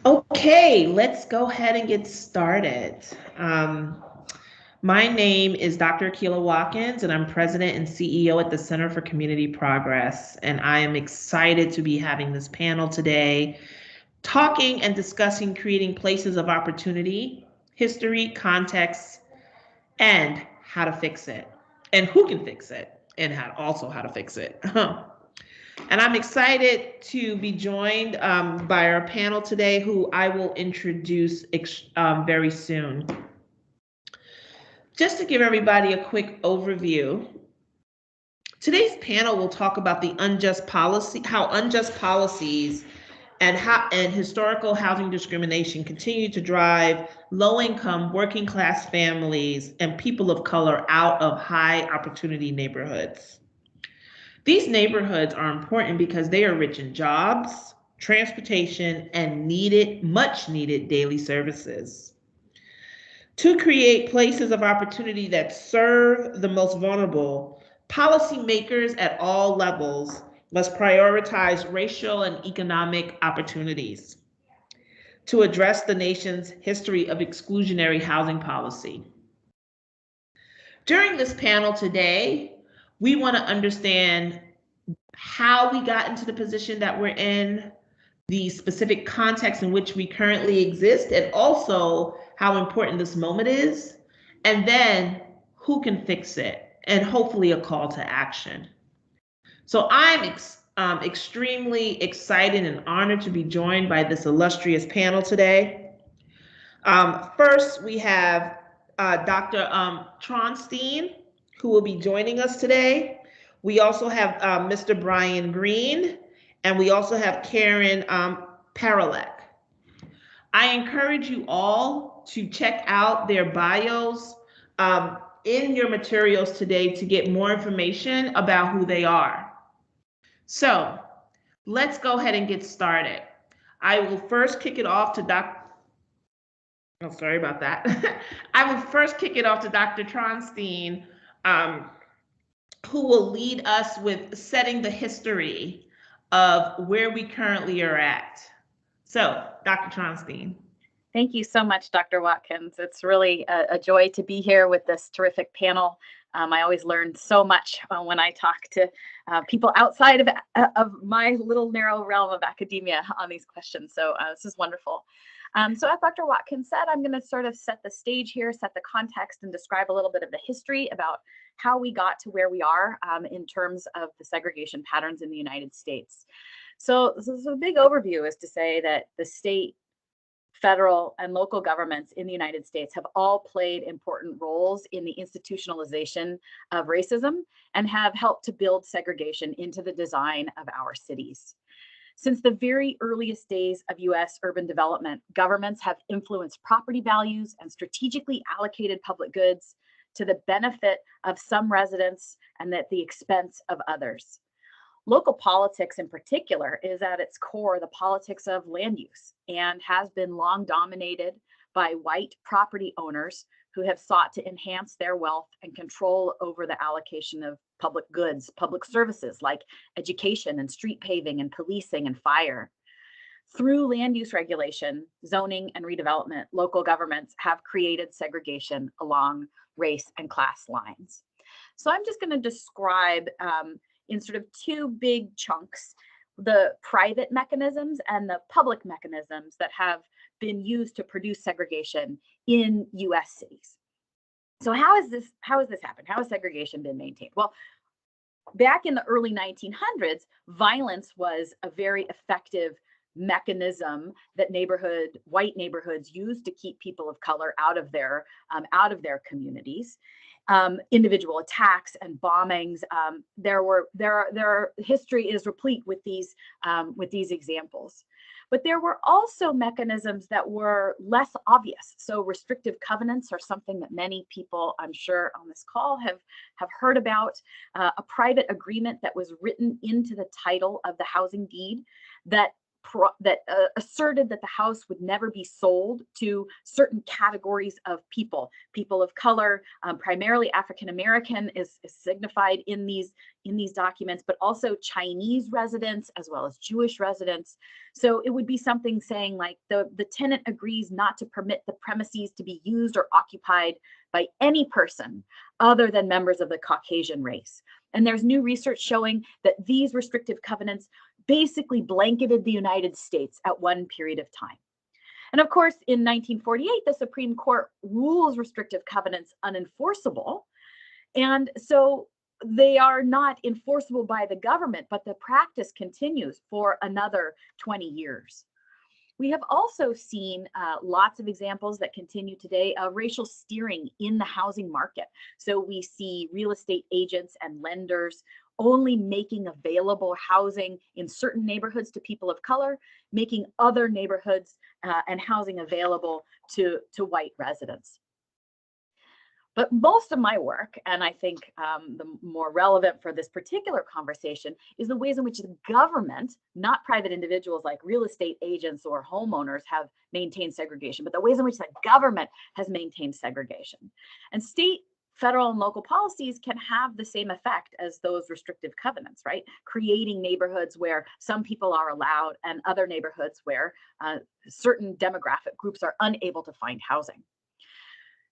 Okay, let's go ahead and get started. My name is Dr. Akilah Watkins, and I'm President and CEO at the Center for Community Progress. And I am excited to be having this panel today, talking and discussing creating places of opportunity, history, context, and how to fix it, and who can fix it, and how to fix it. And I'm excited to be joined by our panel today, who I will introduce very soon. Just to give everybody a quick overview, today's panel will talk about the unjust policy, how unjust policies and historical housing discrimination continue to drive low-income, working-class families and people of color out of high-opportunity neighborhoods. These neighborhoods are important because they are rich in jobs, transportation, and much needed daily services. To create places of opportunity that serve the most vulnerable, policymakers at all levels must prioritize racial and economic opportunities to address the nation's history of exclusionary housing policy. During this panel today, we want to understand how we got into the position that we're in, the specific context in which we currently exist, and also how important this moment is, and then who can fix it, and hopefully a call to action. So I'm extremely excited and honored to be joined by this illustrious panel today. First, we have Dr. Trounstine, who will be joining us today. We also have Mr. Bryan Greene, and we also have Karen Parolek. I encourage you all to check out their bios in your materials today to get more information about who they are. So let's go ahead and get started. I will first kick it off to I will first kick it off to Dr. Trounstine, who will lead us with setting the history of where we currently are at. So, Dr. Trounstine. Thank you so much, Dr. Watkins. It's really a joy to be here with this terrific panel. I always learn so much when I talk to people outside of my little narrow realm of academia on these questions. So this is wonderful. So as Dr. Watkins said, I'm going to sort of set the stage here, set the context, and describe a little bit of the history about how we got to where we are in terms of the segregation patterns in the United States. So a big overview is to say that the state, federal, and local governments in the United States have all played important roles in the institutionalization of racism and have helped to build segregation into the design of our cities. Since the very earliest days of US urban development, governments have influenced property values and strategically allocated public goods to the benefit of some residents and at the expense of others. Local politics in particular is at its core the politics of land use and has been long dominated by white property owners who have sought to enhance their wealth and control over the allocation of public goods, public services like education and street paving and policing and fire. Through land use regulation, zoning, and redevelopment, local governments have created segregation along race and class lines. So I'm just going to describe in sort of two big chunks the private mechanisms and the public mechanisms that have been used to produce segregation in US cities. So how has this happened? How has segregation been maintained? Well, back in the early 1900s, violence was a very effective mechanism that white neighborhoods used to keep people of color out of their communities. Individual attacks and bombings. History is replete with these examples. But there were also mechanisms that were less obvious. So restrictive covenants are something that many people, I'm sure, on this call have heard about. A private agreement that was written into the title of the housing deed that asserted that the house would never be sold to certain categories of people of color, primarily African American is signified in these documents, but also Chinese residents as well as Jewish residents. So it would be something saying like the tenant agrees not to permit the premises to be used or occupied by any person other than members of the Caucasian race. And there's new research showing that these restrictive covenants basically blanketed the United States at one period of time. And of course, in 1948, the Supreme Court rules restrictive covenants unenforceable. And so they are not enforceable by the government, but the practice continues for another 20 years. We have also seen lots of examples that continue today of racial steering in the housing market. So we see real estate agents and lenders only making available housing in certain neighborhoods to people of color, making other neighborhoods and housing available to white residents. But most of my work, and I think the more relevant for this particular conversation, is the ways in which the government, not private individuals like real estate agents or homeowners, have maintained segregation, but the ways in which the government has maintained segregation. And state, federal, and local policies can have the same effect as those restrictive covenants, right? Creating neighborhoods where some people are allowed and other neighborhoods where certain demographic groups are unable to find housing.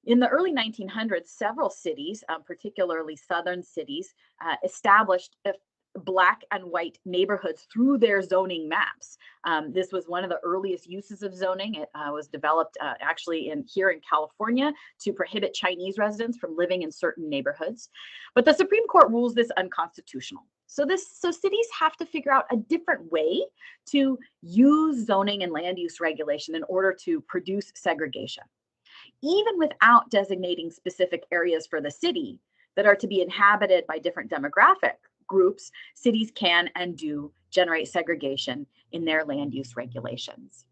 In the early 1900s, several cities, particularly southern cities, established Black and white neighborhoods through their zoning maps. This was one of the earliest uses of zoning. It was developed actually here in California to prohibit Chinese residents from living in certain neighborhoods. But the Supreme Court rules this unconstitutional. So cities have to figure out a different way to use zoning and land use regulation in order to produce segregation. Even without designating specific areas for the city that are to be inhabited by different demographic groups, cities can and do generate segregation in their land use regulations.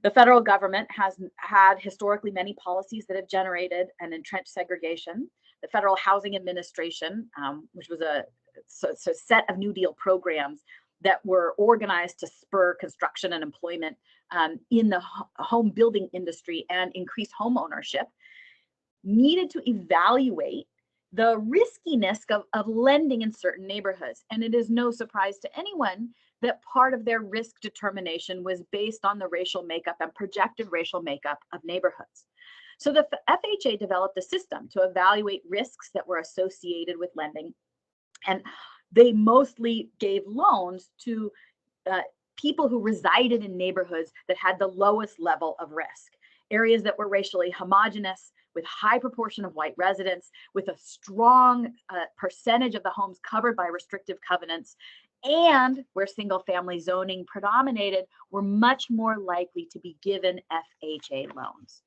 The federal government has had historically many policies that have generated and entrenched segregation. The Federal Housing Administration, which was a set of New Deal programs that were organized to spur construction and employment in the home building industry and increase home ownership, needed to evaluate the riskiness of lending in certain neighborhoods. And it is no surprise to anyone that part of their risk determination was based on the racial makeup and projected racial makeup of neighborhoods. So the FHA developed a system to evaluate risks that were associated with lending. And they mostly gave loans to people who resided in neighborhoods that had the lowest level of risk, areas that were racially homogenous, with high proportion of white residents, with a strong percentage of the homes covered by restrictive covenants, and where single family zoning predominated, were much more likely to be given FHA loans.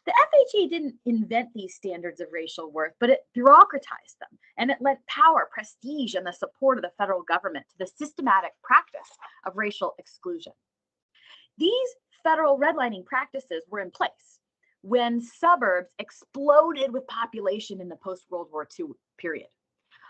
The FHA didn't invent these standards of racial worth, but it bureaucratized them, and it lent power, prestige, and the support of the federal government to the systematic practice of racial exclusion. These federal redlining practices were in place when suburbs exploded with population in the post-World War II period.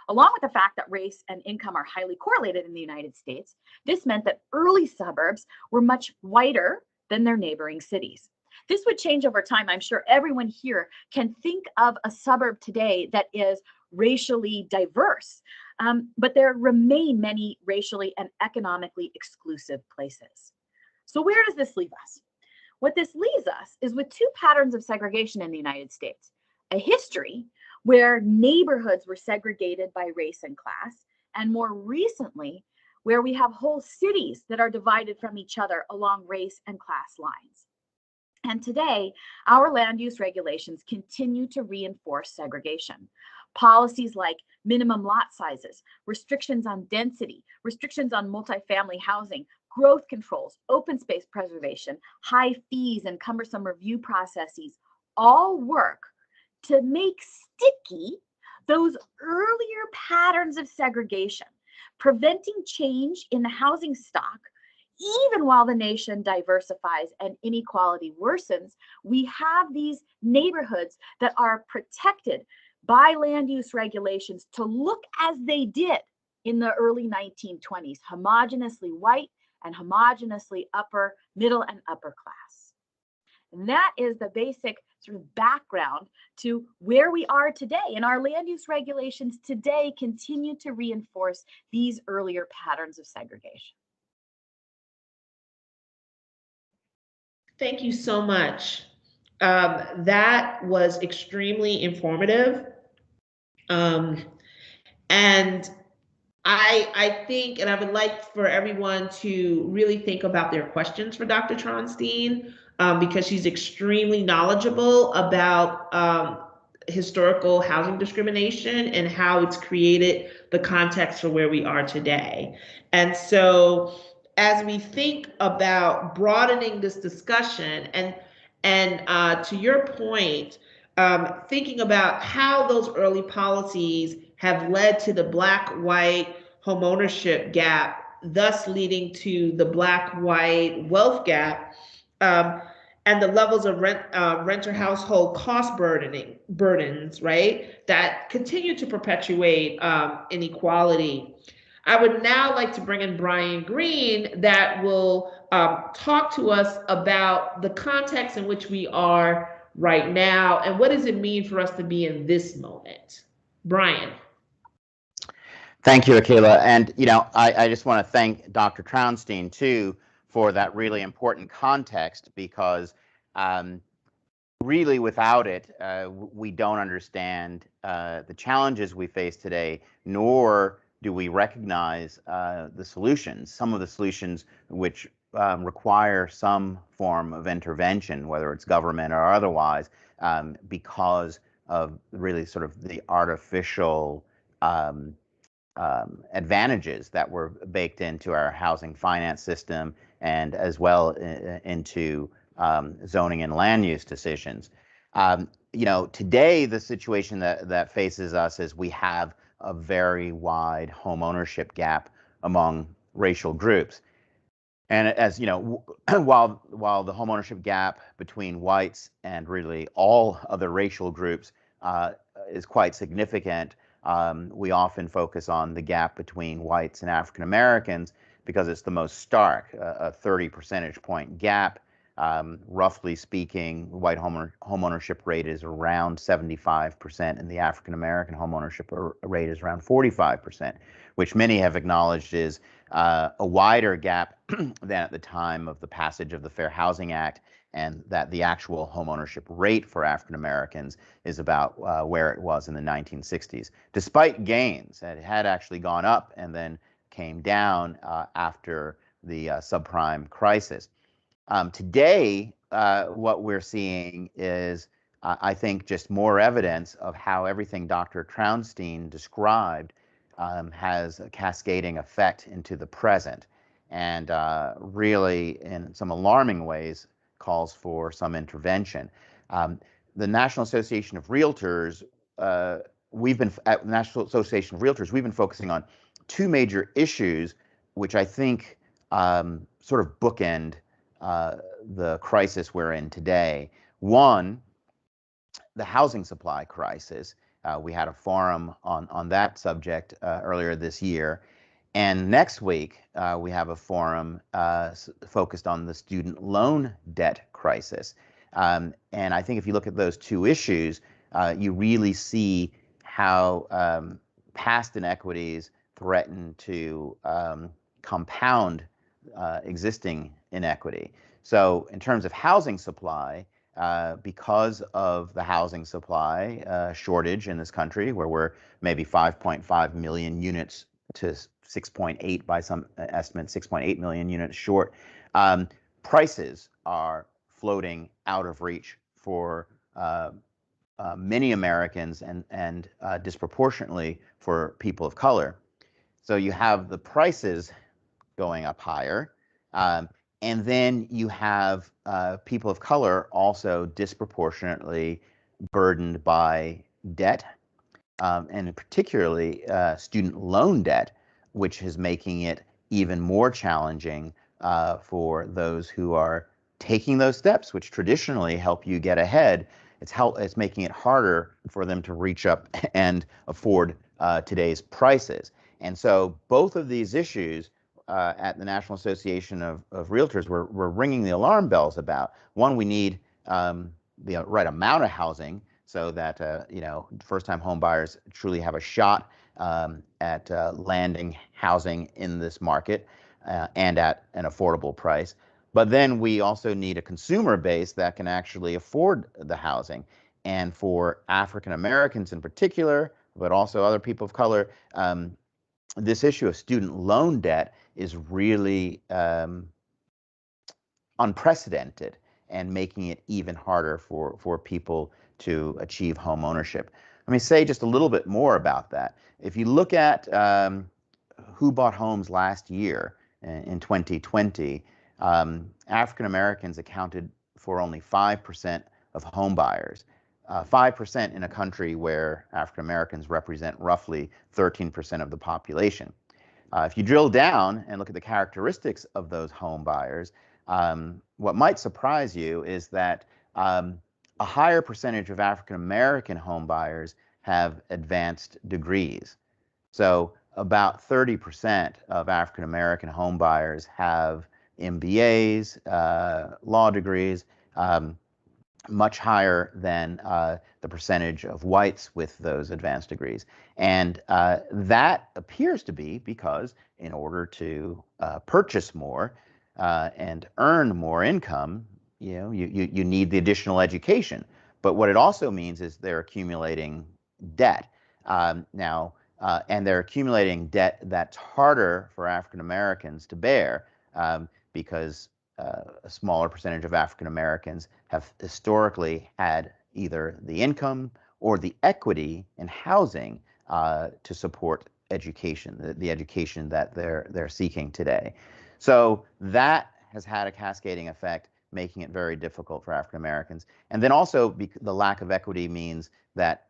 Along with the fact that race and income are highly correlated in the United States, this meant that early suburbs were much whiter than their neighboring cities. This would change over time. I'm sure everyone here can think of a suburb today that is racially diverse, but there remain many racially and economically exclusive places. So where does this leave us? What this leaves us is with two patterns of segregation in the United States: a history where neighborhoods were segregated by race and class, and more recently, where we have whole cities that are divided from each other along race and class lines. And today, our land use regulations continue to reinforce segregation. Policies like minimum lot sizes, restrictions on density, restrictions on multifamily housing, growth controls, open space preservation, high fees, and cumbersome review processes all work to make sticky those earlier patterns of segregation, preventing change in the housing stock. Even while the nation diversifies and inequality worsens, we have these neighborhoods that are protected by land use regulations to look as they did in the early 1920s, homogeneously white and homogeneously upper, middle, and upper class. And that is the basic sort of background to where we are today. And our land use regulations today continue to reinforce these earlier patterns of segregation. Thank you so much. That was extremely informative. And I think, and I would like for everyone to really think about their questions for Dr. Trounstine, because she's extremely knowledgeable about historical housing discrimination and how it's created the context for where we are today. And so as we think about broadening this discussion and to your point, thinking about how those early policies have led to the Black-white homeownership gap, thus leading to the Black-white wealth gap, and the levels of renter household cost burdens, right, that continue to perpetuate inequality. I would now like to bring in Bryan Greene that will talk to us about the context in which we are right now and what does it mean for us to be in this moment. Bryan. Thank you, Akilah. And, I just want to thank Dr. Trounstine, too, for that really important context, because really without it, we don't understand the challenges we face today, nor do we recognize the solutions, some of the solutions which require some form of intervention, whether it's government or otherwise, because of really sort of the artificial advantages that were baked into our housing finance system and as well into zoning and land use decisions. Today the situation that faces us is we have a very wide home ownership gap among racial groups. And as you know, while the home ownership gap between whites and really all other racial groups is quite significant, we often focus on the gap between whites and African Americans because it's the most stark, a 30 percentage point gap. Roughly speaking, white home ownership rate is around 75%, and the African American home ownership rate is around 45%, which many have acknowledged is a wider gap than at the time of the passage of the Fair Housing Act, and that the actual home ownership rate for African Americans is about where it was in the 1960s. Despite gains, it had actually gone up and then came down after the subprime crisis. Today, what we're seeing is, I think, just more evidence of how everything Dr. Trounstine described has a cascading effect into the present, and really, in some alarming ways, calls for some intervention. The National Association of Realtors, we've been focusing on two major issues, which I think sort of bookend the crisis we're in today. One, the housing supply crisis. We had a forum on that subject earlier this year. And next week, we have a forum focused on the student loan debt crisis. And I think if you look at those two issues, you really see how past inequities threaten to compound existing inequity. So in terms of housing supply, because of the housing supply shortage in this country, where we're maybe 5.5 million units to 6.8 by some estimates, 6.8 million units short, prices are floating out of reach for many Americans and disproportionately for people of color. So you have the prices going up higher, and then you have people of color also disproportionately burdened by debt, and particularly student loan debt, which is making it even more challenging for those who are taking those steps, which traditionally help you get ahead. It's making it harder for them to reach up and afford today's prices. And so both of these issues at the National Association of Realtors, we're ringing the alarm bells about. One, we need the right amount of housing so that first-time home buyers truly have a shot at landing housing in this market and at an affordable price. But then we also need a consumer base that can actually afford the housing. And for African Americans in particular, but also other people of color, this issue of student loan debt is really unprecedented and making it even harder for people to achieve home ownership. Let me say just a little bit more about that. If you look at who bought homes last year in 2020, African Americans accounted for only 5% of home buyers. 5% in a country where African Americans represent roughly 13% of the population. If you drill down and look at the characteristics of those home buyers, what might surprise you is that a higher percentage of African American home buyers have advanced degrees. So about 30% of African American home buyers have MBAs, law degrees, much higher than the percentage of whites with those advanced degrees. And that appears to be because in order to purchase more and earn more income, you need the additional education. But what it also means is they're accumulating debt. And they're accumulating debt that's harder for African Americans to bear because a smaller percentage of African Americans have historically had either the income or the equity in housing to support education, the education that they're seeking today. So that has had a cascading effect, making it very difficult for African Americans. And then also the lack of equity means that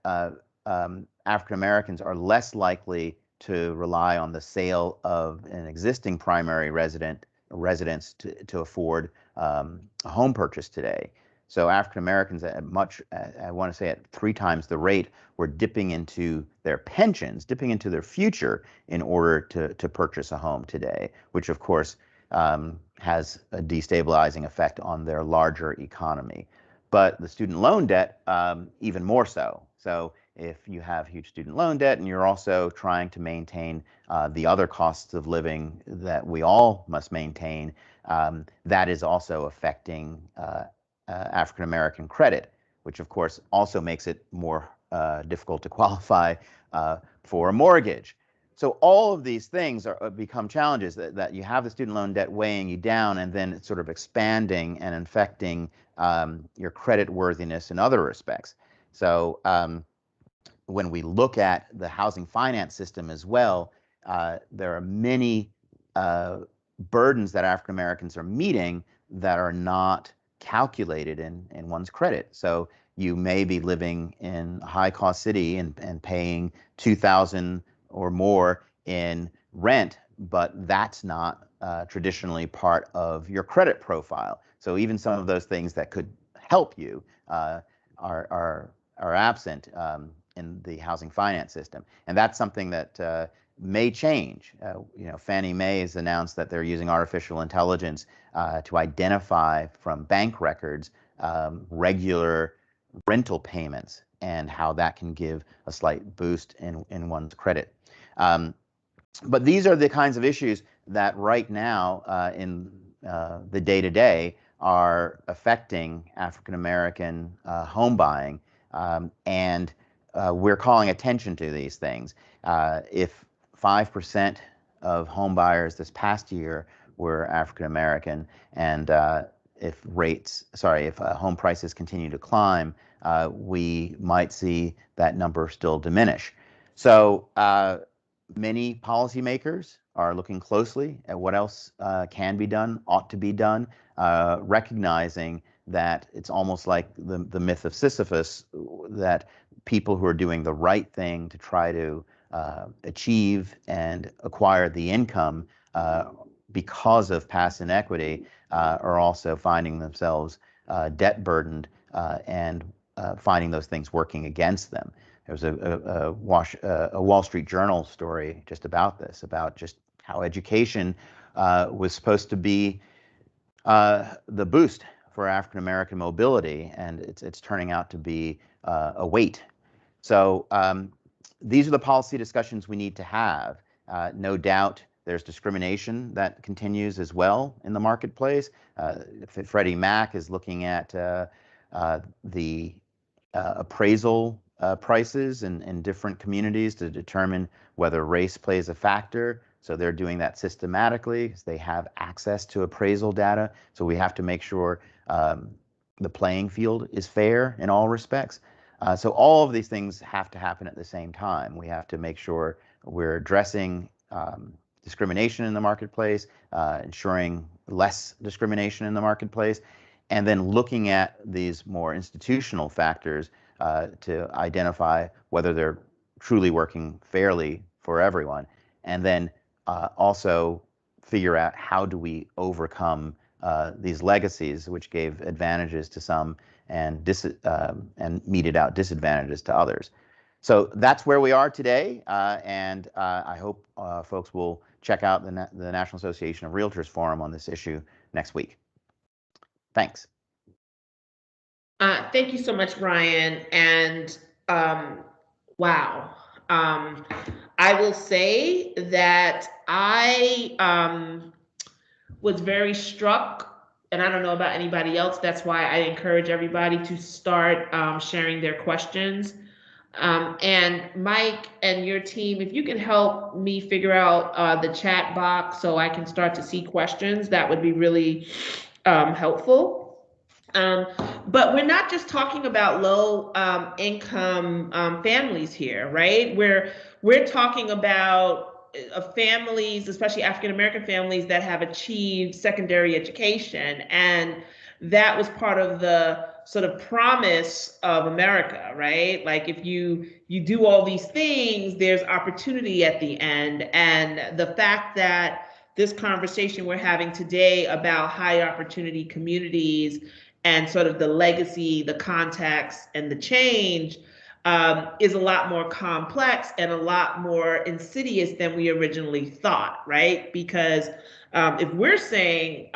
African Americans are less likely to rely on the sale of an existing primary residence to afford a home purchase today. So African Americans at I want to say at 3 times the rate, were dipping into their pensions, dipping into their future in order to purchase a home today, which of course has a destabilizing effect on their larger economy. But the student loan debt, even more so. So if you have huge student loan debt and you're also trying to maintain the other costs of living that we all must maintain, that is also affecting African American credit, which of course also makes it more difficult to qualify for a mortgage. So all of these things become challenges that you have the student loan debt weighing you down, and then it's sort of expanding and infecting your credit worthiness in other respects. So when we look at the housing finance system as well, there are many burdens that African Americans are meeting that are not calculated in one's credit. So you may be living in a high-cost city and paying $2,000 or more in rent, but that's not traditionally part of your credit profile. So even some of those things that could help you are absent in the housing finance system, and that's something that may change. Fannie Mae has announced that they're using artificial intelligence to identify from bank records regular rental payments and how that can give a slight boost in one's credit. But these are the kinds of issues that right now in the day-to-day are affecting African American home buying, and we're calling attention to these things. If 5% of home buyers this past year were African American, and if home prices continue to climb, we might see that number still diminish. So many policymakers are looking closely at what else can be done, ought to be done, recognizing that it's almost like the myth of Sisyphus, that people who are doing the right thing to try to achieve and acquire the income because of past inequity are also finding themselves debt burdened and finding those things working against them. There was a Wall Street Journal story just about this, about just how education was supposed to be the boost for African American mobility, and it's turning out to be a weight. So these are the policy discussions we need to have. No doubt there's discrimination that continues as well in the marketplace. Freddie Mac is looking at the appraisal prices in different communities to determine whether race plays a factor. So they're doing that systematically because they have access to appraisal data. So we have to make sure the playing field is fair in all respects. So all of these things have to happen at the same time. We have to make sure we're addressing discrimination in the marketplace, ensuring less discrimination in the marketplace, and then looking at these more institutional factors to identify whether they're truly working fairly for everyone. And then also figure out how do we overcome these legacies which gave advantages to some and meted out disadvantages to others. So that's where we are today, and I hope folks will check out the National Association of Realtors Forum on this issue next week. Thanks. Thank you so much, Bryan. And wow. I will say that I was very struck, and I don't know about anybody else. That's why I encourage everybody to start sharing their questions. And Mike and your team, if you can help me figure out the chat box so I can start to see questions, that would be really helpful. But we're not just talking about low income families here, right? We're talking about families, especially African-American families that have achieved secondary education. And that was part of the sort of promise of America, right? Like if you do all these things, there's opportunity at the end. And the fact that this conversation we're having today about high opportunity communities and sort of the legacy, the context, and the change is a lot more complex and a lot more insidious than we originally thought, right? Because if we're saying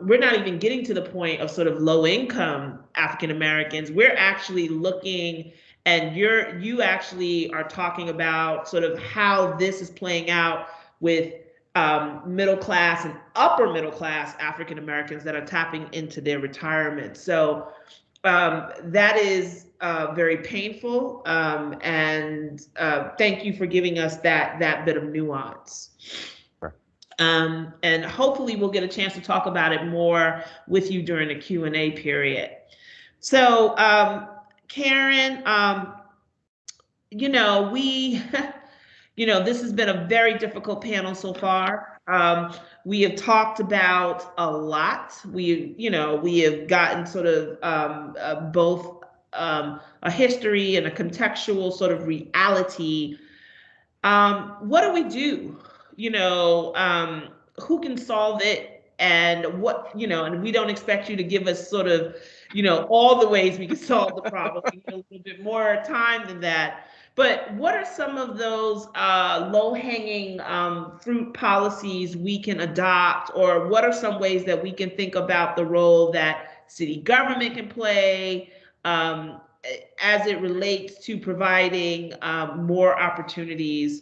we're not even getting to the point of sort of low income African Americans, we're actually looking, and you actually are talking about sort of how this is playing out with middle class and upper middle class African Americans that are tapping into their retirement. So that is very painful, and thank you for giving us that bit of nuance. Sure. And hopefully we'll get a chance to talk about it more with you during the Q&A period. So Karen, this has been a very difficult panel so far. We have talked about a lot. We have gotten sort of both a history and a contextual sort of reality. What do we do? Who can solve it? And what, and we don't expect you to give us sort of, all the ways we can solve the problem. We need a little bit more time than that. But what are some of those low-hanging fruit policies we can adopt, or what are some ways that we can think about the role that city government can play as it relates to providing more opportunities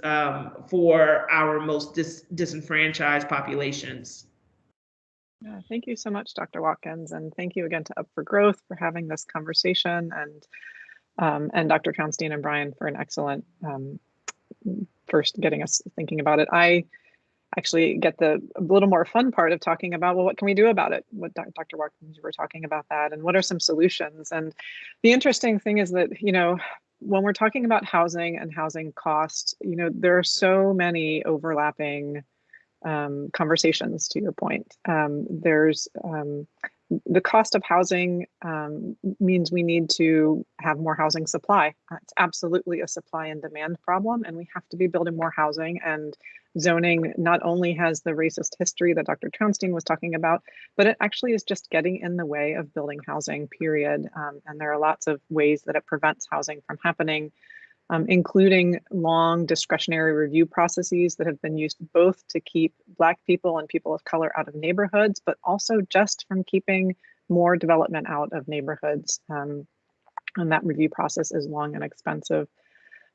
for our most disenfranchised populations? Yeah, thank you so much, Dr. Watkins, and thank you again to Up for Growth for having this conversation, and Dr. Trounstine and Bryan for an excellent first getting us thinking about it. I actually get the a little more fun part of talking about, well, what can we do about it? What Dr. Watkins, you were talking about that, and what are some solutions? And the interesting thing is that, when we're talking about housing and housing costs, there are so many overlapping conversations, to your point. There's the cost of housing means we need to have more housing supply. It's absolutely a supply and demand problem, and we have to be building more housing. And zoning not only has the racist history that Dr. Trounstine was talking about, but it actually is just getting in the way of building housing, period. And there are lots of ways that it prevents housing from happening. including long discretionary review processes that have been used both to keep Black people and people of color out of neighborhoods, but also just from keeping more development out of neighborhoods. And that review process is long and expensive.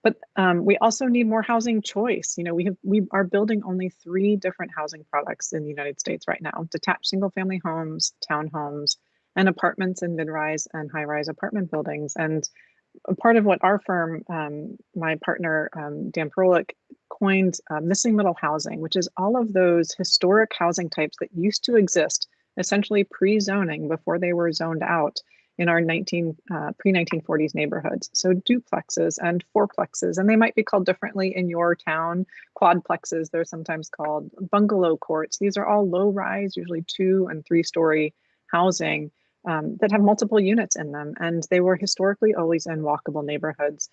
But we also need more housing choice. You know, we are building only 3 different housing products in the United States right now: detached single-family homes, townhomes, and apartments in mid-rise and high-rise apartment buildings. And a part of what our firm, my partner Dan Parolek, coined missing middle housing, which is all of those historic housing types that used to exist essentially pre-zoning before they were zoned out in our pre-1940s neighborhoods. So duplexes and fourplexes, and they might be called differently in your town. Quadplexes, they're sometimes called bungalow courts. These are all low-rise, usually 2- and 3-story housing that have multiple units in them, and they were historically always in walkable neighborhoods.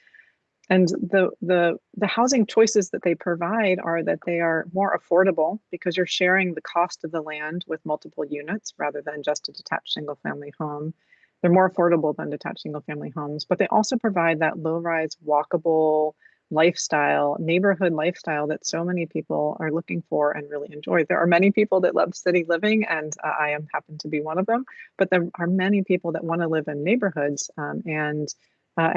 And the housing choices that they provide are that they are more affordable because you're sharing the cost of the land with multiple units rather than just a detached single-family home. They're more affordable than detached single-family homes, but they also provide that low-rise, walkable lifestyle, neighborhood lifestyle that so many people are looking for and really enjoy. There are many people that love city living, and I happen to be one of them, but there are many people that want to live in neighborhoods, and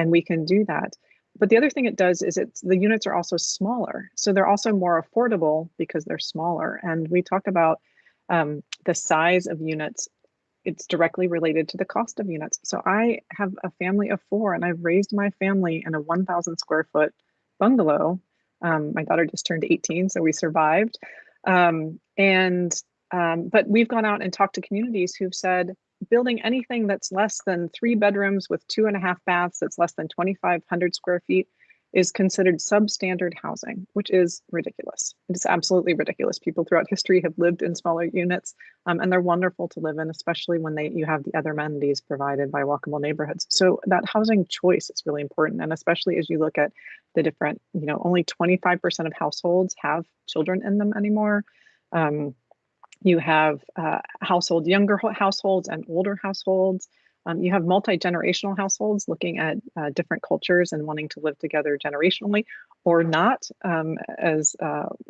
we can do that. But the other thing it does is the units are also smaller. So they're also more affordable because they're smaller. And we talk about the size of units. It's directly related to the cost of units. So I have a family of 4, and I've raised my family in a 1,000 square foot bungalow. My daughter just turned 18, so we survived. But we've gone out and talked to communities who've said, building anything that's less than 3 bedrooms with 2.5 baths, that's less than 2,500 square feet, is considered substandard housing, which is ridiculous. It's absolutely ridiculous. People throughout history have lived in smaller units, and they're wonderful to live in, especially when you have the other amenities provided by walkable neighborhoods. So that housing choice is really important, and especially as you look at the different, only 25% of households have children in them anymore. You have younger households and older households. You have multi-generational households looking at different cultures and wanting to live together generationally or not. As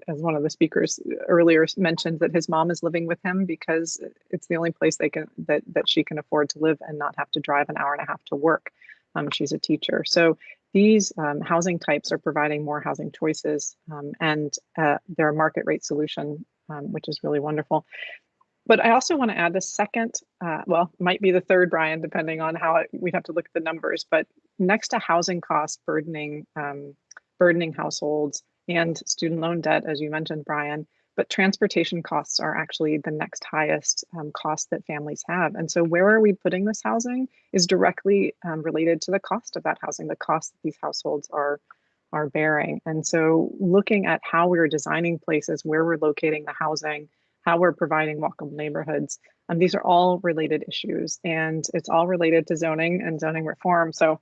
one of the speakers earlier mentioned, that his mom is living with him because it's the only place that she can afford to live and not have to drive an hour and a half to work. She's a teacher. So these housing types are providing more housing choices, and they're a market rate solution, which is really wonderful. But I also want to add the second, might be the third, Bryan, depending on we'd have to look at the numbers, but next to housing costs burdening households and student loan debt, as you mentioned, Bryan, but transportation costs are actually the next highest cost that families have. And so where are we putting this housing is directly related to the cost of that housing, the cost that these households are bearing. And so looking at how we're designing places, where we're locating the housing, how we're providing walkable neighborhoods, these are all related issues, and it's all related to zoning and zoning reform. So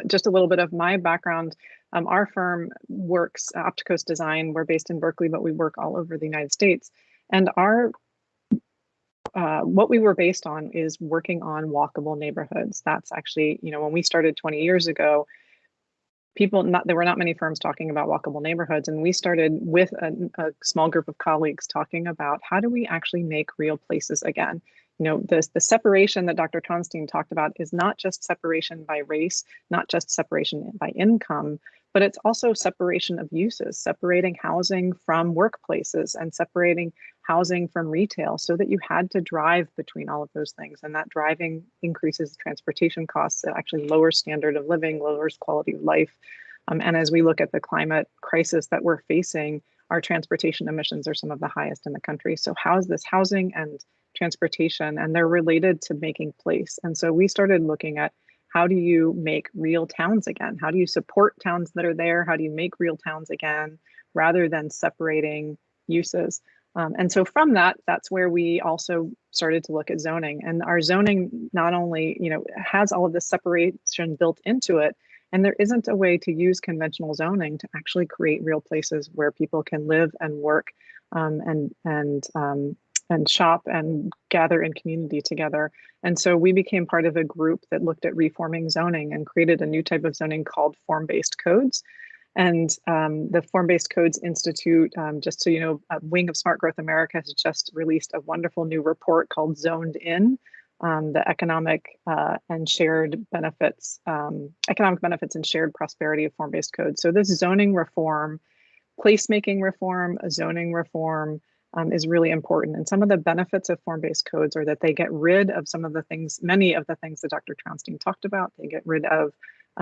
just a little bit of my background. Our firm works Opticos Design. We're based in Berkeley, but we work all over the United States. And what we were based on is working on walkable neighborhoods. That's actually, when we started 20 years ago, there were not many firms talking about walkable neighborhoods. And we started with a small group of colleagues talking about how do we actually make real places again. The separation that Dr. Trounstine talked about is not just separation by race, not just separation by income, but it's also separation of uses, separating housing from workplaces and separating housing from retail so that you had to drive between all of those things. And that driving increases transportation costs. It actually lowers standard of living, lowers quality of life. And as we look at the climate crisis that we're facing, our transportation emissions are some of the highest in the country. So how is this housing and transportation, and they're related to making place. And so we started looking at how do you make real towns again? How do you support towns that are there? How do you make real towns again, rather than separating uses? And so from that's where we also started to look at zoning. And our zoning not only, has all of this separation built into it, and there isn't a way to use conventional zoning to actually create real places where people can live and work shop and gather in community together. And so we became part of a group that looked at reforming zoning and created a new type of zoning called form-based codes. And the Form-Based Codes Institute, just so you know, a wing of Smart Growth America has just released a wonderful new report called Zoned In, the economic and shared benefits, economic benefits and shared prosperity of form-based codes. So this zoning reform, placemaking reform, zoning reform is really important. And some of the benefits of form-based codes are that they get rid of some of the things, many of the things that Dr. Trounstine talked about. They get rid of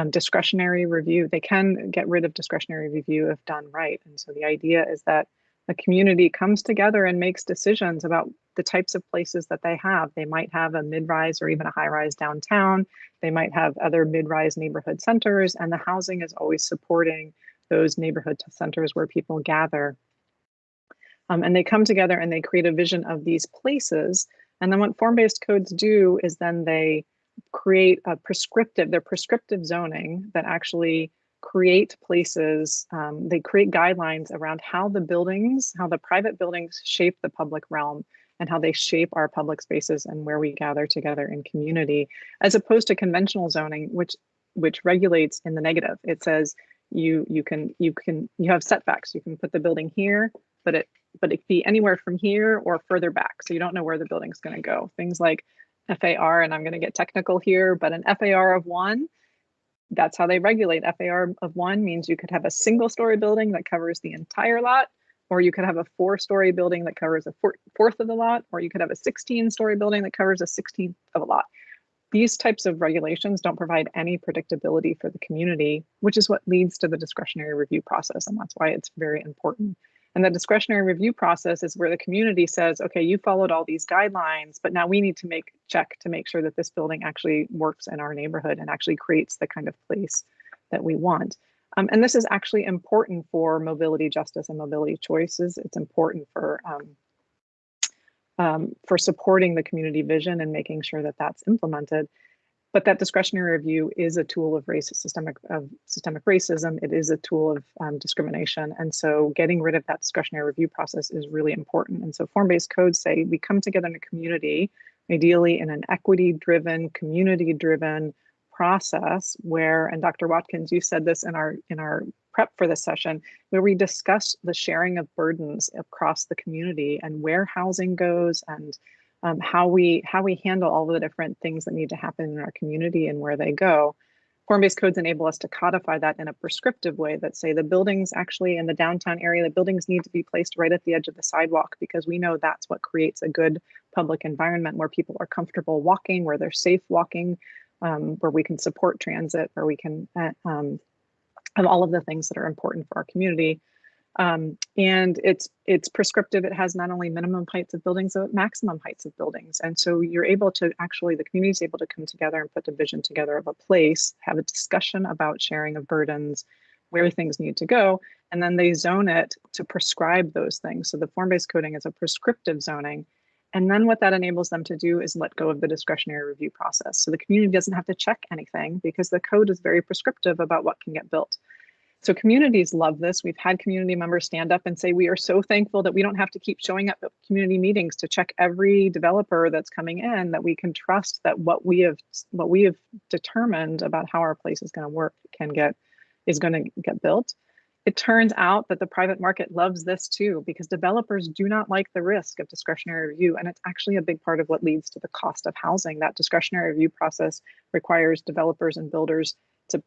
discretionary review. They can get rid of discretionary review if done right. And so the idea is that the community comes together and makes decisions about the types of places that they have. They might have a mid-rise or even a high-rise downtown. They might have other mid-rise neighborhood centers, and the housing is always supporting those neighborhood centers where people gather. And they come together and they create a vision of these places. And then what form-based codes do is then they create a prescriptive zoning that actually create places, they create guidelines around how the private buildings shape the public realm and how they shape our public spaces and where we gather together in community, as opposed to conventional zoning, which regulates in the negative. It says you have setbacks. You can put the building here, but it be anywhere from here or further back. So you don't know where the building's going to go. Things like FAR, and I'm going to get technical here, but an FAR of 1, that's how they regulate. FAR of 1 means you could have a single-story building that covers the entire lot, or you could have a 4-story building that covers a fourth of the lot, or you could have a 16-story building that covers a 16th of a lot. These types of regulations don't provide any predictability for the community, which is what leads to the discretionary review process, and that's why it's very important. And the discretionary review process is where the community says, okay, you followed all these guidelines, but now we need to check to make sure that this building actually works in our neighborhood and actually creates the kind of place that we want. And this is actually important for mobility justice and mobility choices. It's important for supporting the community vision and making sure that that's implemented. But that discretionary review is a tool of systemic racism. It is a tool of discrimination. And so getting rid of that discretionary review process is really important. And so form-based codes say we come together in a community, ideally in an equity-driven, community-driven process where, and Dr. Watkins, you said this in our prep for this session, where we discuss the sharing of burdens across the community and where housing goes and how we handle all the different things that need to happen in our community and where they go. Form-based codes enable us to codify that in a prescriptive way that say the buildings actually in the downtown area, the buildings need to be placed right at the edge of the sidewalk because we know that's what creates a good public environment where people are comfortable walking, where they're safe walking, where we can support transit, where we can have all of the things that are important for our community. And it's prescriptive. It has not only minimum heights of buildings, but maximum heights of buildings. And so you're able to actually, the community is able to come together and put a vision together of a place, have a discussion about sharing of burdens, where things need to go, and then they zone it to prescribe those things. So the form-based coding is a prescriptive zoning. And then what that enables them to do is let go of the discretionary review process. So the community doesn't have to check anything because the code is very prescriptive about what can get built. So communities love this. We've had community members stand up and say, we are so thankful that we don't have to keep showing up at community meetings to check every developer that's coming in, that we can trust that what we have determined about how our place is going to work is going to get built. It turns out that the private market loves this too, because developers do not like the risk of discretionary review. And it's actually a big part of what leads to the cost of housing. That discretionary review process requires developers and builders to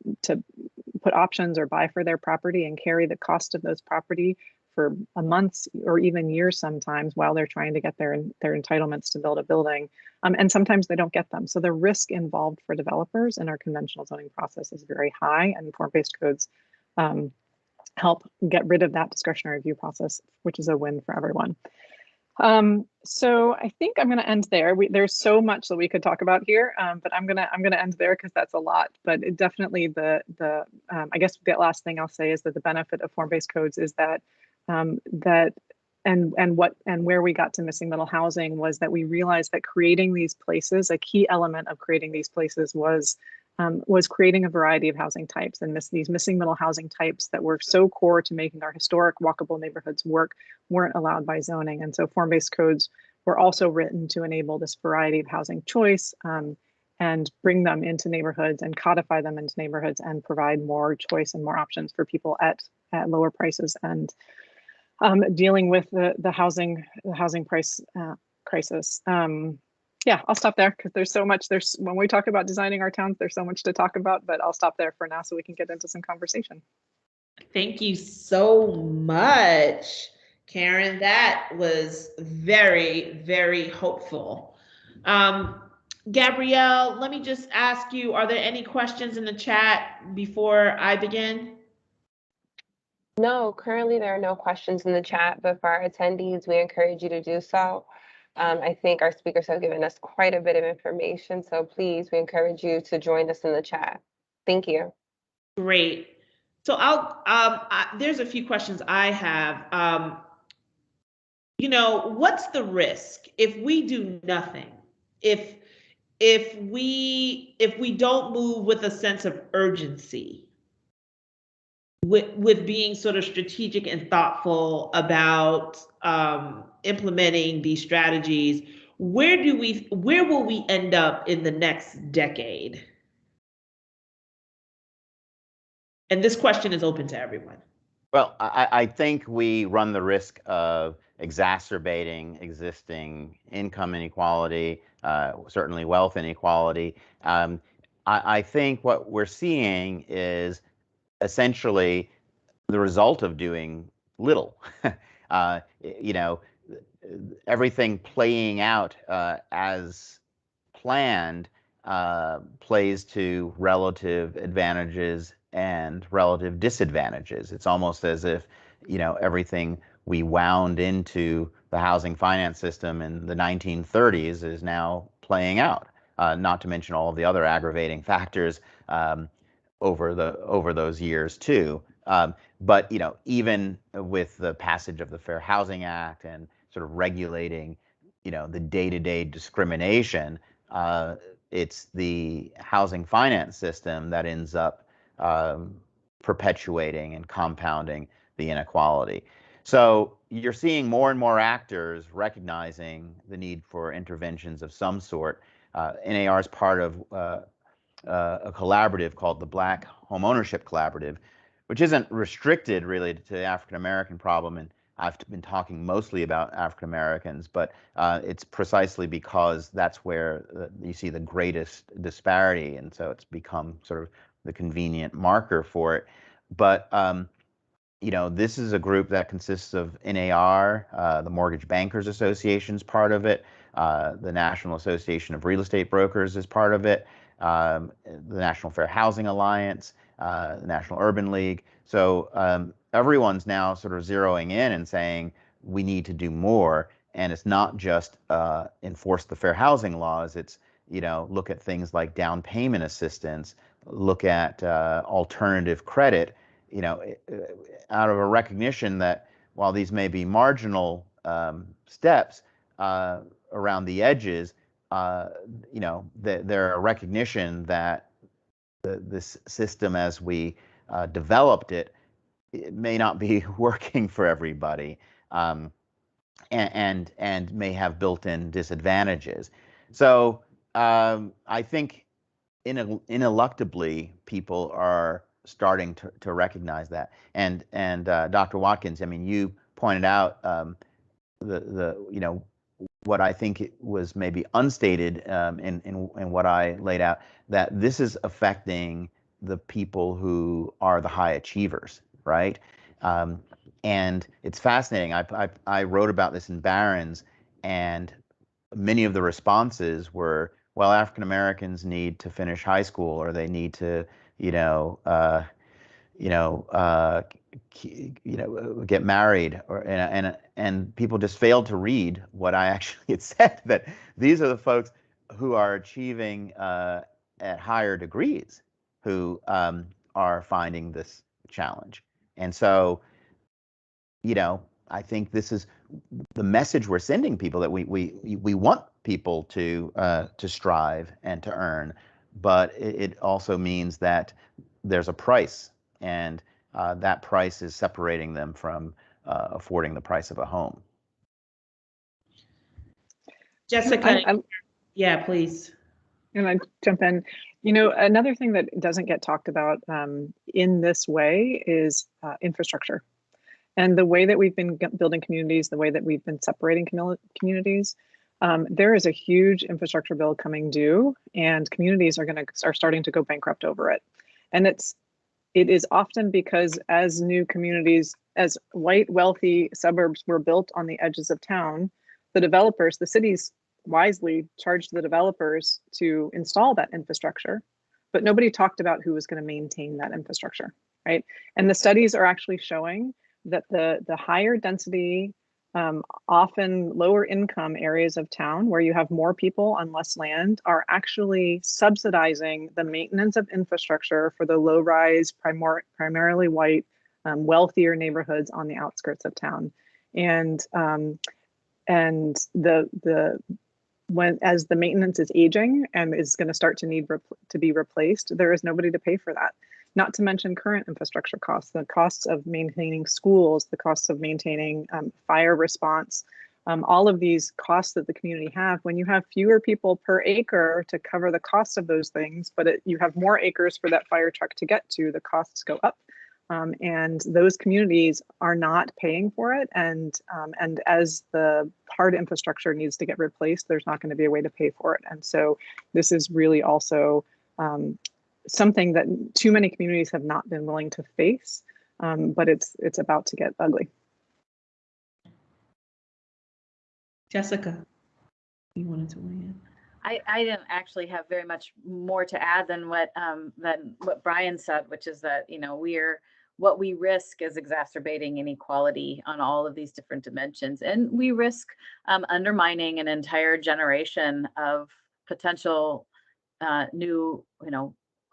put options or buy for their property and carry the cost of those property for a month or even years sometimes while they're trying to get their entitlements to build a building. And sometimes they don't get them. So the risk involved for developers in our conventional zoning process is very high, and form-based codes help get rid of that discretionary review process, which is a win for everyone. So I think I'm going to end there. There's so much that we could talk about here, but I'm going to end there because that's a lot. But it definitely I guess the last thing I'll say is that the benefit of form-based codes is that where we got to missing middle housing was that we realized that creating these places, a key element of creating these places was creating a variety of housing types, and these missing middle housing types that were so core to making our historic walkable neighborhoods work weren't allowed by zoning. And so form-based codes were also written to enable this variety of housing choice and bring them into neighborhoods and codify them into neighborhoods and provide more choice and more options for people at lower prices, and dealing with the housing price crisis. Yeah, I'll stop there because there's so much. When we talk about designing our towns, there's so much to talk about, but I'll stop there for now so we can get into some conversation. Thank you so much, Karen. That was very, very hopeful. Gabrielle, let me just ask you, are there any questions in the chat before I begin? No, currently there are no questions in the chat, but for our attendees, we encourage you to do so. I think our speakers have given us quite a bit of information, so please, we encourage you to join us in the chat. Thank you. Great. So there's a few questions I have. What's the risk if we do nothing? If we don't move with a sense of urgency, with being sort of strategic and thoughtful about implementing these strategies, where will we end up in the next decade? And this question is open to everyone. Well, I think we run the risk of exacerbating existing income inequality, certainly wealth inequality. I think what we're seeing is essentially the result of doing little. Everything playing out as planned plays to relative advantages and relative disadvantages. It's almost as if, everything we wound into the housing finance system in the 1930s is now playing out, not to mention all of the other aggravating factors over those years too. But even with the passage of the Fair Housing Act and sort of regulating, the day-to-day discrimination, it's the housing finance system that ends up perpetuating and compounding the inequality. So you're seeing more and more actors recognizing the need for interventions of some sort. NAR is part of a collaborative called the Black Homeownership Collaborative, which isn't restricted really to the African American problem, and I've been talking mostly about African Americans, but it's precisely because that's where you see the greatest disparity, and so it's become sort of the convenient marker for it. But this is a group that consists of NAR, the Mortgage Bankers Association is part of it, the National Association of Real Estate Brokers is part of it, the National Fair Housing Alliance, the National Urban League. So everyone's now sort of zeroing in and saying we need to do more. And it's not just enforce the fair housing laws. It's look at things like down payment assistance, look at alternative credit. Out of a recognition that while these may be marginal steps around the edges, there are recognition that this system as we developed it may not be working for everybody, and may have built-in disadvantages. So I think ineluctably people are starting to recognize that. And Dr. Watkins, I mean, you pointed out what I think it was maybe unstated in what I laid out, that this is affecting the people who are the high achievers, right? And it's fascinating. I wrote about this in Barron's, and many of the responses were, well, African Americans need to finish high school, or they need to, get married, and people just failed to read what I actually had said, that these are the folks who are achieving at higher degrees who are finding this challenge. And so, I think this is the message we're sending people, that we want people to strive and to earn, but it also means that there's a price, and that price is separating them from affording the price of a home. Jessica, yeah, please. And I jump in. Another thing that doesn't get talked about in this way is infrastructure. And the way that we've been building communities, the way that we've been separating communities, there is a huge infrastructure bill coming due, and communities are starting to go bankrupt over it. And it is often because as new communities, as white, wealthy suburbs were built on the edges of town, the developers, the cities wisely charged the developers to install that infrastructure, but nobody talked about who was going to maintain that infrastructure, right? And the studies are actually showing that the higher density, often lower income areas of town where you have more people on less land are actually subsidizing the maintenance of infrastructure for the low rise, primarily white, wealthier neighborhoods on the outskirts of town. And as the maintenance is aging and is going to start to need to be replaced, there is nobody to pay for that. Not to mention current infrastructure costs, the costs of maintaining schools, the costs of maintaining fire response, all of these costs that the community have. When you have fewer people per acre to cover the cost of those things, but you have more acres for that fire truck to get to, the costs go up. And those communities are not paying for it. And as the hard infrastructure needs to get replaced, there's not going to be a way to pay for it. And so this is really also something that too many communities have not been willing to face, but it's about to get ugly. Jessica, you wanted to weigh in? I didn't actually have very much more to add than what Bryan said, which is that what we risk is exacerbating inequality on all of these different dimensions, and we risk undermining an entire generation of potential new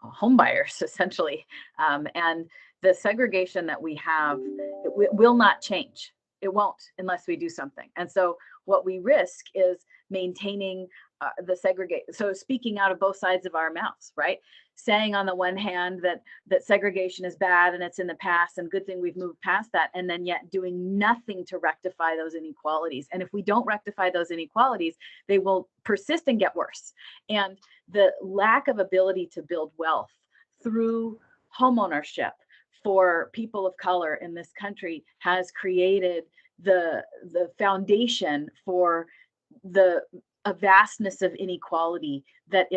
home buyers, essentially. And the segregation that we have will not change. It won't unless we do something. And so what we risk is maintaining the segregate. So speaking out of both sides of our mouths, right? Saying on the one hand that segregation is bad and it's in the past and good thing we've moved past that, and then yet doing nothing to rectify those inequalities. And if we don't rectify those inequalities, they will persist and get worse. And the lack of ability to build wealth through homeownership for people of color in this country has created the foundation for a vastness of inequality that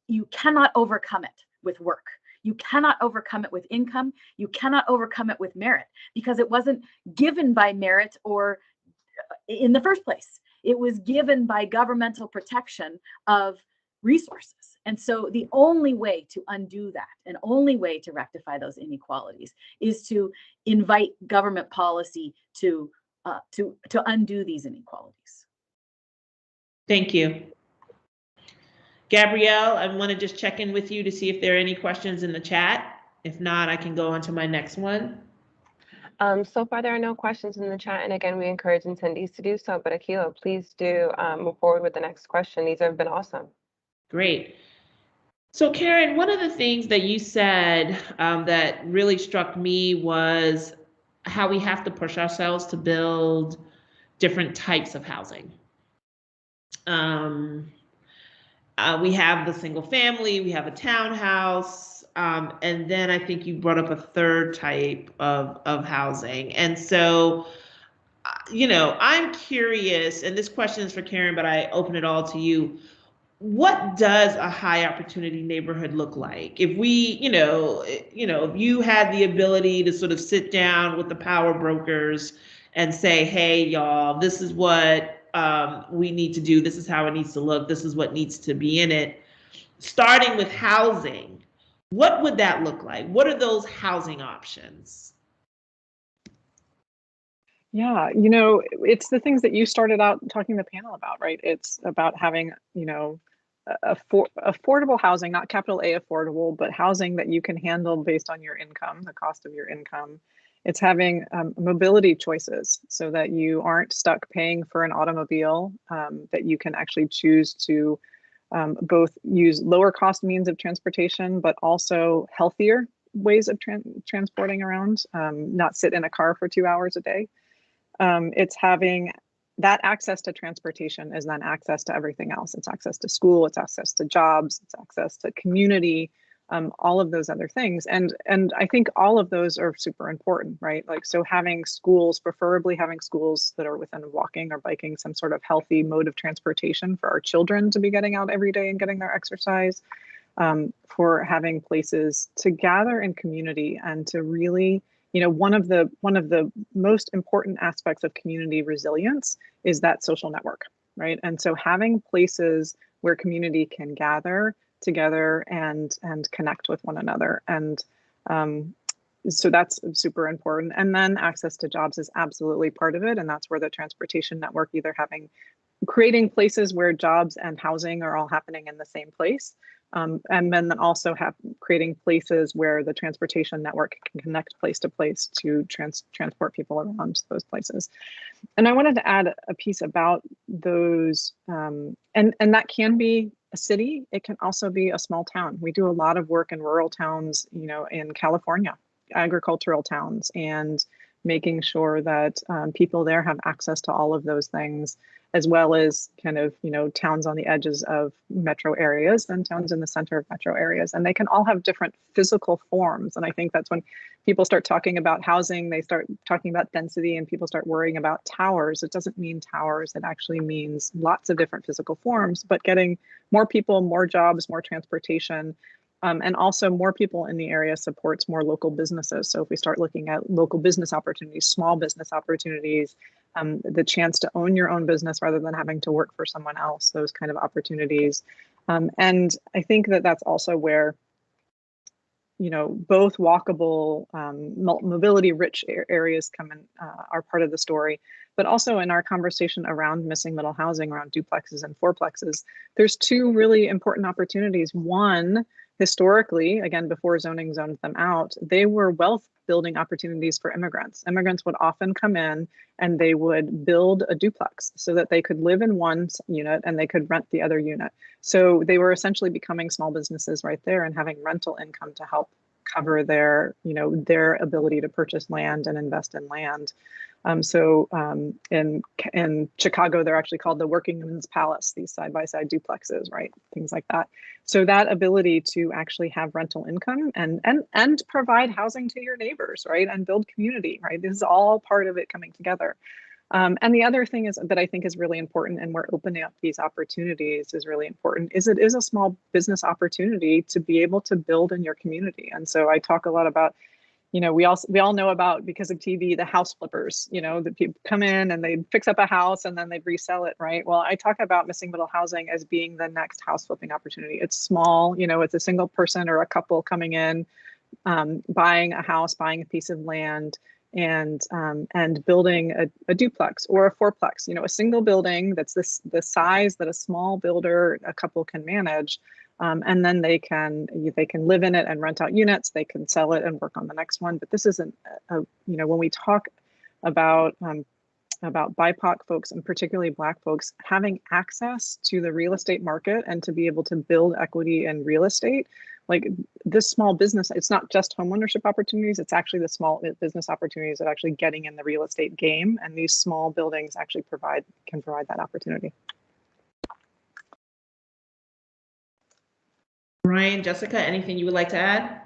you cannot overcome it with work. You cannot overcome it with income. You cannot overcome it with merit, because it wasn't given by merit or in the first place. It was given by governmental protection of resources. And so the only way to undo that and only way to rectify those inequalities is to invite government policy to undo these inequalities. Thank you. Gabrielle, I want to just check in with you to see if there are any questions in the chat. If not, I can go on to my next one. So far, there are no questions in the chat. And again, we encourage attendees to do so. But Akilah, please do move forward with the next question. These have been awesome. Great. So Karen, one of the things that you said that really struck me was how we have to push ourselves to build different types of housing. We have the single family, we have a townhouse, and then I think you brought up a third type of housing. And so, I'm curious, and this question is for Karen, but I open it all to you. What does a high opportunity neighborhood look like? If we, if you had the ability to sort of sit down with the power brokers and say, hey, y'all, this is what we need to do. This is how it needs to look. This is what needs to be in it. Starting with housing, what would that look like? What are those housing options? Yeah, it's the things that you started out talking to the panel about, right? It's about having, affordable housing, not capital A affordable, but housing that you can handle based on your income, the cost of your income. It's having mobility choices so that you aren't stuck paying for an automobile, that you can actually choose to both use lower cost means of transportation, but also healthier ways of transporting around, not sit in a car for 2 hours a day. It's having that access to transportation is then access to everything else. It's access to school, it's access to jobs, it's access to community, all of those other things. And I think all of those are super important, right? Like, so having schools, preferably having schools that are within walking or biking, some sort of healthy mode of transportation for our children to be getting out every day and getting their exercise, for having places to gather in community and to really, you know, one of the most important aspects of community resilience is that social network, right? And so having places where community can gather together and connect with one another, and so that's super important. And then access to jobs is absolutely part of it, and that's where the transportation network, either creating places where jobs and housing are all happening in the same place, and then also creating places where the transportation network can connect place to place to transport people around those places. And I wanted to add a piece about those, and that can be a city. It can also be a small town. We do a lot of work in rural towns, you know, in California, agricultural towns, and making sure that people there have access to all of those things, as well as kind of, you know, towns on the edges of metro areas and towns in the center of metro areas. And they can all have different physical forms. And I think that's when people start talking about housing, they start talking about density, and people start worrying about towers. It doesn't mean towers. It actually means lots of different physical forms, but getting more people, more jobs, more transportation, and also more people in the area supports more local businesses. So if we start looking at local business opportunities, small business opportunities, the chance to own your own business rather than having to work for someone else, those kind of opportunities. And I think that that's also where, you know, both walkable, mobility-rich areas come in, are part of the story, but also in our conversation around missing middle housing, around duplexes and fourplexes, there's two really important opportunities. One, historically, again, before zoning zoned them out, they were wealth building opportunities for immigrants. Immigrants would often come in and they would build a duplex so that they could live in one unit and they could rent the other unit. So they were essentially becoming small businesses right there and having rental income to help cover their, you know, their ability to purchase land and invest in land. In Chicago, they're actually called the Working Women's Palace, these side-by-side duplexes, right? Things like that. So that ability to actually have rental income and provide housing to your neighbors, right? And build community, right? This is all part of it coming together. And the other thing is that I think is really important, and we're opening up these opportunities is really important, is it is a small business opportunity to be able to build in your community. And so I talk a lot about, you know, we all know about, because of TV, the house flippers, you know, that people come in and they fix up a house and then they resell it, right? Well, I talk about missing middle housing as being the next house flipping opportunity. It's small, you know, it's a single person or a couple coming in, buying a house, buying a piece of land, and building a duplex or a fourplex, you know, a single building that's the size that a small builder, a couple can manage. And then they can live in it and rent out units. They can sell it and work on the next one. But this isn't, you know, when we talk about BIPOC folks, and particularly Black folks, having access to the real estate market and to be able to build equity in real estate, like this small business, it's not just homeownership opportunities, it's actually the small business opportunities that actually getting in the real estate game. And these small buildings actually can provide that opportunity. Bryan, Jessica, anything you would like to add?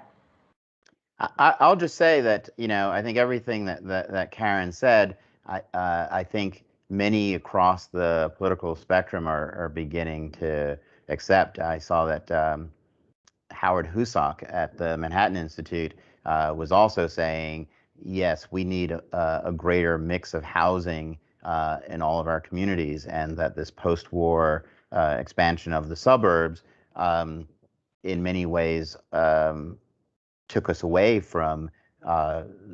I'll just say that, you know, I think everything that Karen said, I think many across the political spectrum are beginning to accept. I saw that Howard Husock at the Manhattan Institute was also saying, yes, we need a greater mix of housing in all of our communities, and that this post-war expansion of the suburbs in many ways took us away from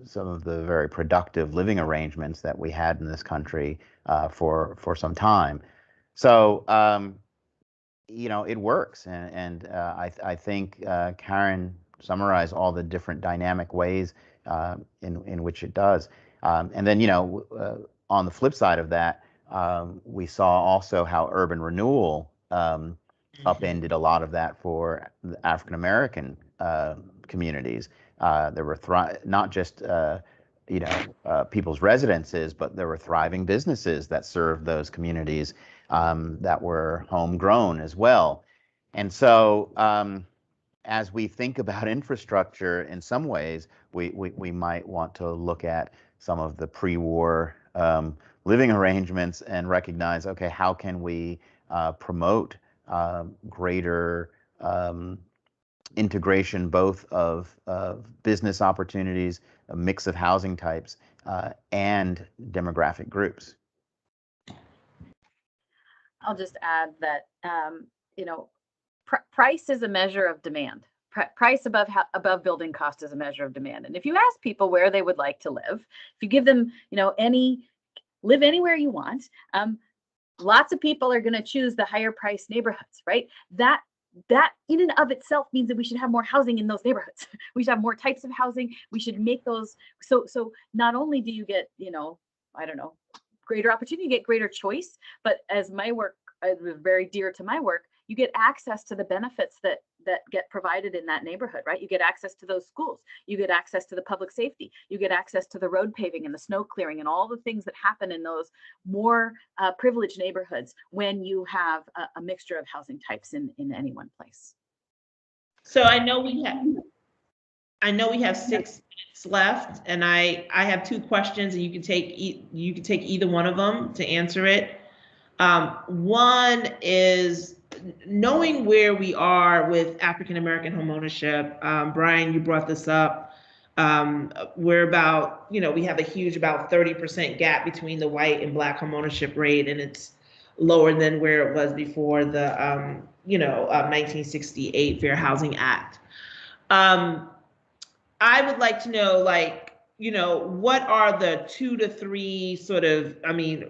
some of the very productive living arrangements that we had in this country for some time. So, you know, it works. And I think Karen summarized all the different dynamic ways in which it does. And then, you know, on the flip side of that, we saw also how urban renewal upended a lot of that for the African American communities. There were not just people's residences, but there were thriving businesses that served those communities that were homegrown as well. And so as we think about infrastructure, in some ways, we might want to look at some of the pre-war living arrangements and recognize, okay, how can we promote greater integration both of business opportunities, a mix of housing types, and demographic groups. I'll just add that, price is a measure of demand. Price above building cost is a measure of demand. And if you ask people where they would like to live, if you give them, live anywhere you want, lots of people are going to choose the higher priced neighborhoods, right? That in and of itself means that we should have more housing in those neighborhoods. We should have more types of housing. We should make those. So not only do you get, greater opportunity, you get greater choice, but as my work is very dear to my work, you get access to the benefits that get provided in that neighborhood, right? You get access to those schools, you get access to the public safety, you get access to the road paving and the snow clearing and all the things that happen in those more privileged neighborhoods when you have a mixture of housing types in any one place. So I know we have 6 minutes left, and I have 2 questions, and you can take either one of them to answer it. One is knowing where we are with African American homeownership. Bryan, you brought this up. We're about, we have a huge about 30% gap between the white and Black homeownership rate, and it's lower than where it was before the 1968 Fair Housing Act. I would like to know, what are the 2 to 3 sort of,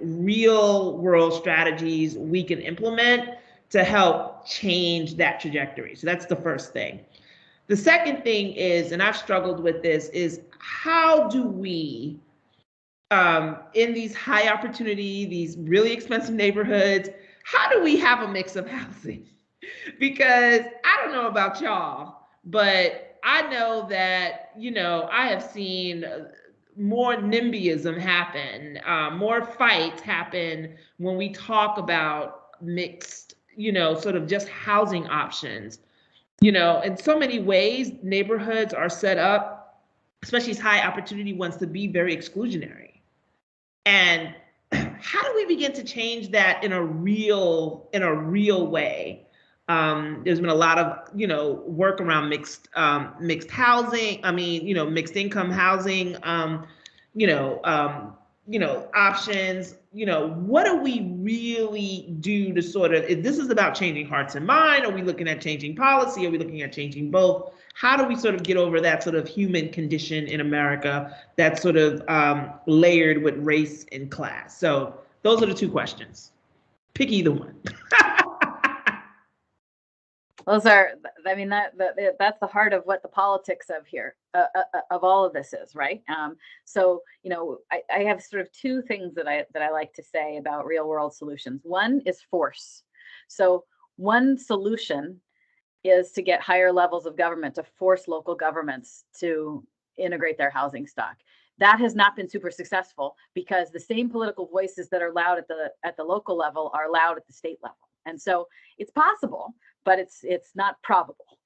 real world strategies we can implement to help change that trajectory? So that's the first thing. The second thing is, and I've struggled with this, is how do we, in these high opportunity, these really expensive neighborhoods, how do we have a mix of housing? Because I don't know about y'all, but I know that, I have seen more NIMBYism happen, more fights happen when we talk about mixed, sort of just housing options. In so many ways, neighborhoods are set up, especially these high opportunity ones, to be very exclusionary. And how do we begin to change that in a real way? There's been a lot of, work around mixed housing. Mixed income housing, options. What do we really do to sort of, if this is about changing hearts and minds, are we looking at changing policy? Are we looking at changing both? How do we sort of get over that sort of human condition in America that's sort of layered with race and class? So those are the 2 questions. Pick either one. Those are, that's the heart of what the politics of here, of all of this is, right? So, I have sort of 2 things that I like to say about real world solutions. One is force. So one solution is to get higher levels of government to force local governments to integrate their housing stock. That has not been super successful because the same political voices that are loud at the local level are loud at the state level. And so it's possible, but it's not probable.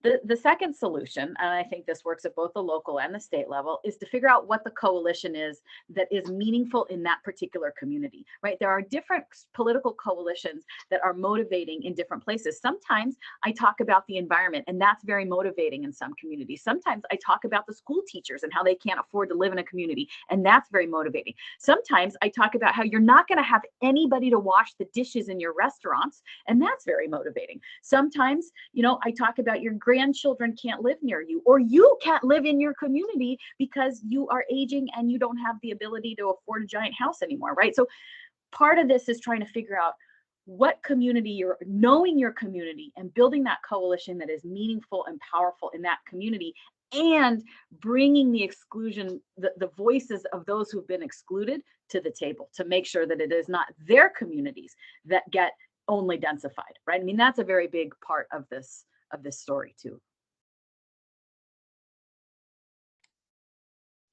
The second solution, and I think this works at both the local and the state level, is to figure out what the coalition is that is meaningful in that particular community, right? There are different political coalitions that are motivating in different places. Sometimes I talk about the environment, and that's very motivating in some communities. Sometimes I talk about the school teachers and how they can't afford to live in a community, and that's very motivating. Sometimes I talk about how you're not going to have anybody to wash the dishes in your restaurants, and that's very motivating. Sometimes, I talk about your grandchildren can't live near you, or you can't live in your community because you are aging and you don't have the ability to afford a giant house anymore, right? So part of this is trying to figure out what community you're, knowing your community and building that coalition that is meaningful and powerful in that community, and bringing the exclusion, the voices of those who've been excluded to the table to make sure that it is not their communities that get only densified, right? That's a very big part of this story too.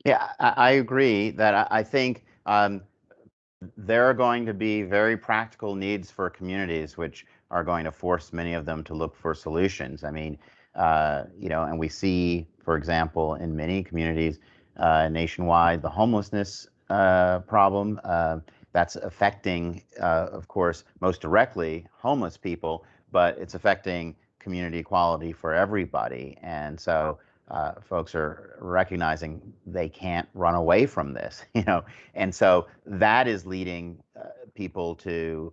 Yeah, I agree that I think there are going to be very practical needs for communities, which are going to force many of them to look for solutions. I mean, and we see, for example, in many communities nationwide, the homelessness problem that's affecting, of course, most directly homeless people, but it's affecting community equality for everybody. And so folks are recognizing they can't run away from this, and so that is leading people to,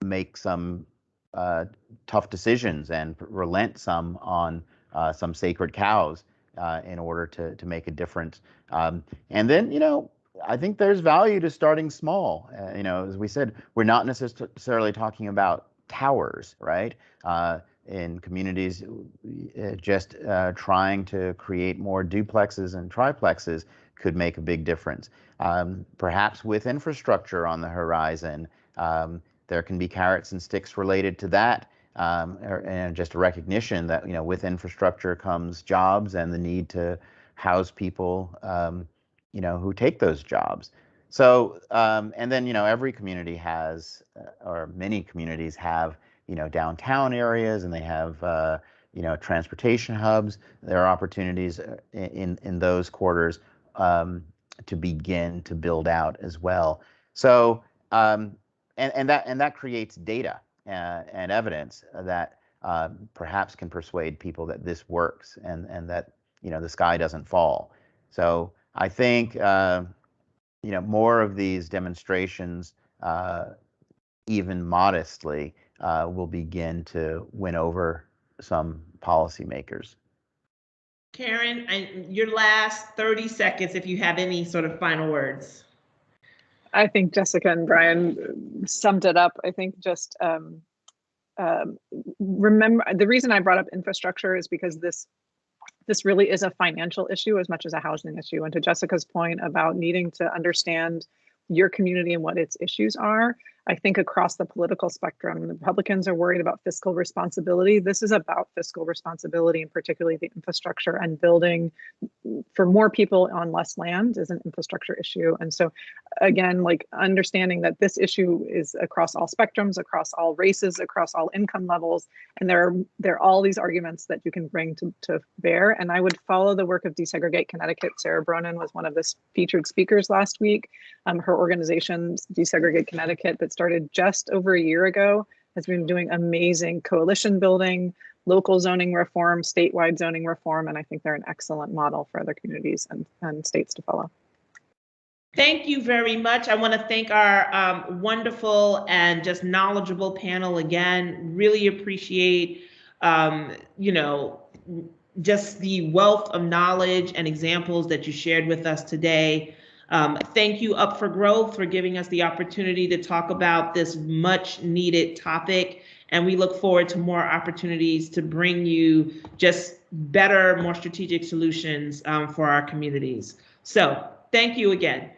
make some tough decisions and relent some on some sacred cows in order to make a difference. And then, I think there's value to starting small. As we said, we're not necessarily talking about towers, right? In communities, just trying to create more duplexes and triplexes could make a big difference. Perhaps with infrastructure on the horizon, there can be carrots and sticks related to that, and just a recognition that with infrastructure comes jobs and the need to house people who take those jobs. So and then every community has, or many communities have, downtown areas, and they have transportation hubs. There are opportunities in those quarters to begin to build out as well. So and that creates data and evidence that perhaps can persuade people that this works and that the sky doesn't fall. So I think more of these demonstrations, even modestly, will begin to win over some policymakers. Karen, your last 30 seconds, if you have any sort of final words. I think Jessica and Bryan summed it up. I think just remember, the reason I brought up infrastructure is because this really is a financial issue as much as a housing issue. And to Jessica's point about needing to understand your community and what its issues are, I think across the political spectrum, the Republicans are worried about fiscal responsibility. This is about fiscal responsibility, and particularly the infrastructure and building for more people on less land is an infrastructure issue. And so again, like understanding that this issue is across all spectrums, across all races, across all income levels. And there are all these arguments that you can bring to bear. And I would follow the work of Desegregate Connecticut. Sarah Bronin was one of the featured speakers last week. Her organization, Desegregate Connecticut, that started just over a year ago, has been doing amazing coalition building, local zoning reform, statewide zoning reform, and I think they're an excellent model for other communities and states to follow. Thank you very much. I want to thank our wonderful and just knowledgeable panel again. Really appreciate, just the wealth of knowledge and examples that you shared with us today. Thank you, Up for Growth, for giving us the opportunity to talk about this much needed topic. And we look forward to more opportunities to bring you just better, more strategic solutions for our communities. So thank you again.